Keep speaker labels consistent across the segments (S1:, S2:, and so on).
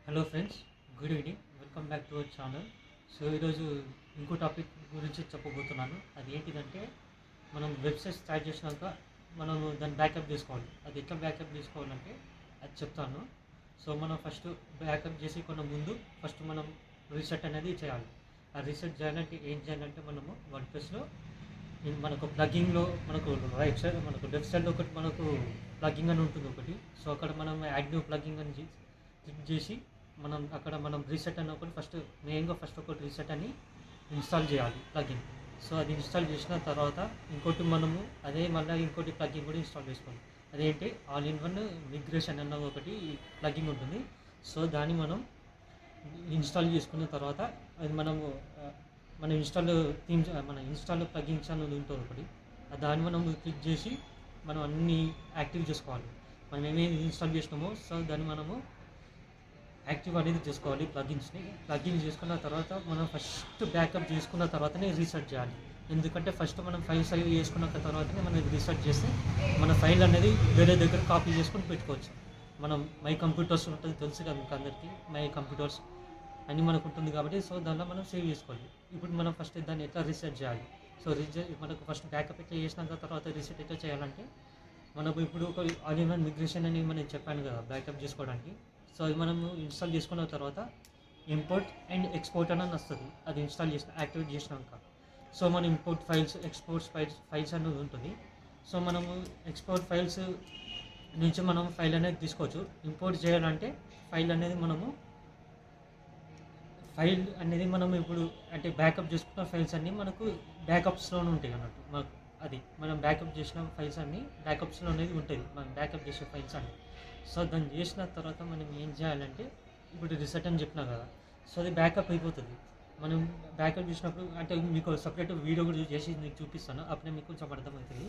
S1: Hello friends, good evening. Welcome back to our channel. So ఈరోజు ఇంకో topic గురించి చెప్పబోతున్నాను. అది ఏంటిదంటే, మనం వెబ్సైట్ స్టార్ట్ చేసినాక మనం దాన్ని బ్యాకప్ చేసుకోవాలి. అది ఎట్లా బ్యాకప్ చేసుకోవాలంటే అది చెప్తాను. సో మనం ఫస్ట్ బ్యాకప్ చేసి ముందు ఫస్ట్ మనం రీసెట్ అనేది చేయాలి. ఆ రీసెట్ చేయాలంటే ఏం చేయాలంటే, మనము వర్డ్ప్రెస్లో మనకు ప్లగింగ్లో మనకు రైట్ సైడ్ మనకు లెఫ్ట్ సైడ్లో ఒకటి మనకు ప్లగింగ్ అని ఉంటుంది ఒకటి. సో అక్కడ మనం యాడ్ న్యూ ప్లగింగ్ అని క్లిక్ చేసి మనం రీసెట్ అని ఒకటి ఫస్ట్ ఒకటి రీసెట్ అని ఇన్స్టాల్ చేయాలి ప్లగిన్. సో అది ఇన్స్టాల్ చేసిన తర్వాత ఇంకోటి మనము మళ్ళీ ఇంకోటి ప్లగిన్ కూడా ఇన్స్టాల్ చేసుకోవాలి. అదేంటి, ఆల్ ఇన్ వన్ మిగ్రేషన్ అన్న ఒకటి ప్లగిన్ ఉంటుంది. సో దాన్ని మనం ఇన్స్టాల్ చేసుకున్న తర్వాత అది మన ఇన్స్టాల్ ప్లగిన్స్ అని ఉంటుంది ఒకటి. దాన్ని మనం క్లిక్ చేసి మనం అన్నీ యాక్టివ్ చేసుకోవాలి. మనం ఏమేమి ఇన్స్టాల్ చేసినామో సో దాన్ని మనము యాక్టివ్ అనేది చేసుకోవాలి. ప్లగిన్ చేసుకున్న తర్వాత మనం ఫస్ట్ బ్యాకప్ చేసుకున్న తర్వాతనే రీసెట్ చేయాలి. ఎందుకంటే ఫస్ట్ మనం ఫైల్ సేవ్ చేసుకున్న తర్వాతనే మనం రీసెట్ చేస్తే మన ఫైల్ అనేది వేరే దగ్గర కాపీ చేసుకొని పెట్టుకోవచ్చు. మనం మై కంప్యూటర్స్ ఉంటుంది, తెలుసు కదా మీకు అందరికీ. మై కంప్యూటర్స్ అని మనకు ఉంటుంది కాబట్టి సో దానిలో మనం సేవ్ చేసుకోవాలి. ఇప్పుడు మనం ఫస్ట్ దాన్ని ఎట్లా రీసెట్ చేయాలి. సో మనకు ఫస్ట్ బ్యాకప్ ఎట్లా చేసినాక తర్వాత రీసెట్ ఎట్లా చేయాలంటే, మనకు ఇప్పుడు ఒక ఆల్ ఇన్ వన్ మిగ్రేషన్ అని మనం చెప్పాను కదా బ్యాకప్ చేసుకోవడానికి. సో అది మనము ఇన్స్టాల్ చేసుకున్న తర్వాత ఇంపోర్ట్ అండ్ ఎక్స్పోర్ట్ అని వస్తుంది. అది ఇన్స్టాల్ యాక్టివేట్ చేసినాక సో మన ఇంపోర్ట్ ఫైల్స్, ఎక్స్పోర్ట్స్ ఫైల్స్ అనేది ఉంటుంది. సో మనము ఎక్స్పోర్ట్ ఫైల్స్ నుంచి మనం ఫైల్ అనేది తీసుకోవచ్చు. ఇంపోర్ట్ చేయాలంటే ఫైల్ అనేది మనం ఇప్పుడు అంటే బ్యాకప్ చేసుకున్న ఫైల్స్ అన్నీ మనకు బ్యాకప్స్లోనే ఉంటాయి అన్నట్టు. మనం బ్యాకప్ చేసిన ఫైల్స్ అన్నీ బ్యాకప్స్లో అనేది ఉంటుంది, మనం బ్యాకప్ చేసే ఫైల్స్ అన్నీ. సో దాన్ని చేసిన తర్వాత మనం ఏం చేయాలంటే, ఇప్పుడు రీసెట్ అని చెప్పినా కదా, సో అది బ్యాకప్ అయిపోతుంది. మనం బ్యాకప్ చేసినప్పుడు అంటే మీకు సపరేట్ వీడియో కూడా చేసి మీకు చూపిస్తాను, అప్పుడే మీకు కొంచెం అర్థమవుతుంది.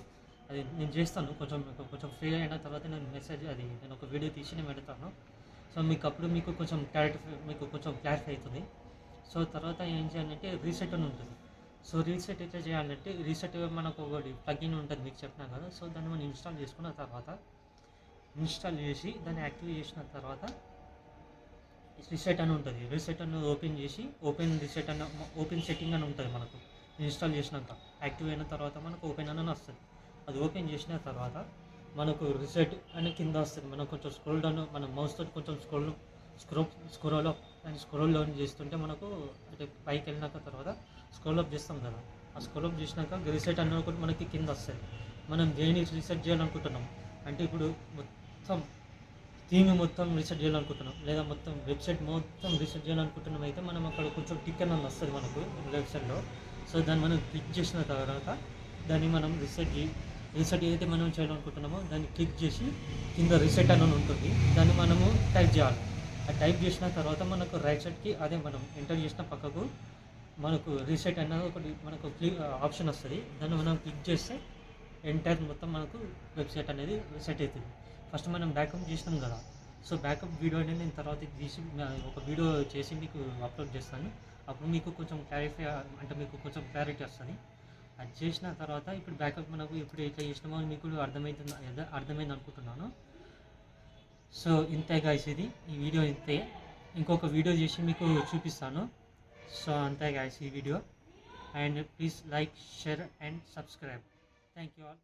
S1: అది నేను చేస్తాను కొంచెం ఫ్రీ అయిన తర్వాత నేను ఒక వీడియో తీసి నేను పెడతాను. సో మీకు కొంచెం క్లారిఫై అవుతుంది. సో తర్వాత ఏం చేయాలంటే రీసెట్ అని ఉంటుంది. సో రీసెట్ ఎట్లా చేయాలంటే, రీసెట్ మనకు ఒకటి ప్లగిన్ ఉంటుంది మీకు చెప్పినా కదా. సో దాన్ని మనం ఇన్స్టాల్ చేసి దాన్ని యాక్టివ్ చేసిన తర్వాత రీసెట్ అని ఉంటుంది. రీసెట్ అని ఓపెన్ చేసి ఓపెన్ సెట్టింగ్ అని ఉంటుంది మనకు. ఇన్స్టాల్ చేసినాక యాక్టివ్ అయిన తర్వాత మనకు ఓపెన్ అని వస్తుంది. అది ఓపెన్ చేసిన తర్వాత మనకు రీసెట్ అని కింద వస్తుంది. మనం కొంచెం స్క్రోల్ డౌన్, మన మౌస్ తోటి కొంచెం స్క్రోల్ డౌన్ చేస్తుంటే మనకు అంటే పైకి వెళ్ళినాక తర్వాత స్క్రోల్ అప్ చేస్తాం కదా. ఆ స్క్రోల్ అప్ చేసినాక రీసెట్ అన్న ఒకటి మనకి కింద వస్తుంది. మనం దేన్ని రీసెట్ చేయాలనుకుంటున్నాం అంటే, ఇప్పుడు థీమ్ మొత్తం రీసెట్ చేయాలనుకుంటున్నాం, లేదా మొత్తం వెబ్సైట్ మొత్తం రీసెట్ చేయాలనుకుంటున్నాం అయితే మనం అక్కడ కొంచెం టిక్ అని వస్తుంది మనకు లెఫ్ట్ సైడ్లో. సో దాన్ని మనం క్లిక్ చేసిన తర్వాత దాన్ని మనం రీసెట్ ఏదైతే మనం చేయాలనుకుంటున్నామో దాన్ని క్లిక్ చేసి కింద రీసెట్ అని ఉంటుంది, దాన్ని మనము టైప్ చేయాలి. ఆ టైప్ చేసిన తర్వాత మనకు రైట్ సైడ్కి మనం ఎంటర్ చేసిన పక్కకు మనకు రీసెట్ అన్నది ఒకటి మనకు ఆప్షన్ వస్తుంది. దాన్ని మనం క్లిక్ చేస్తే ఎంటైర్ మొత్తం మనకు వెబ్సైట్ అనేది రీసెట్ అవుతుంది. ఫస్ట్ మనం బ్యాకప్ చేసినాం కదా. సో బ్యాకప్ వీడియో అనేది నేను తర్వాత తీసి ఒక వీడియో చేసి మీకు అప్లోడ్ చేస్తాను. అప్పుడు మీకు కొంచెం మీకు కొంచెం క్లారిటీ వస్తుంది. అది చేసిన తర్వాత ఇప్పుడు బ్యాకప్ మనకు ఇప్పుడు ఎట్లా చేసినామో అని మీకు అర్థమైంది అనుకుంటున్నాను. సో ఇంతే గాయ్స్, ఈ వీడియో ఇంతే. ఇంకొక వీడియో చేసి మీకు చూపిస్తాను. సో అంతే గాయ్స్ ఈ video. And please like, share and subscribe. Thank you all.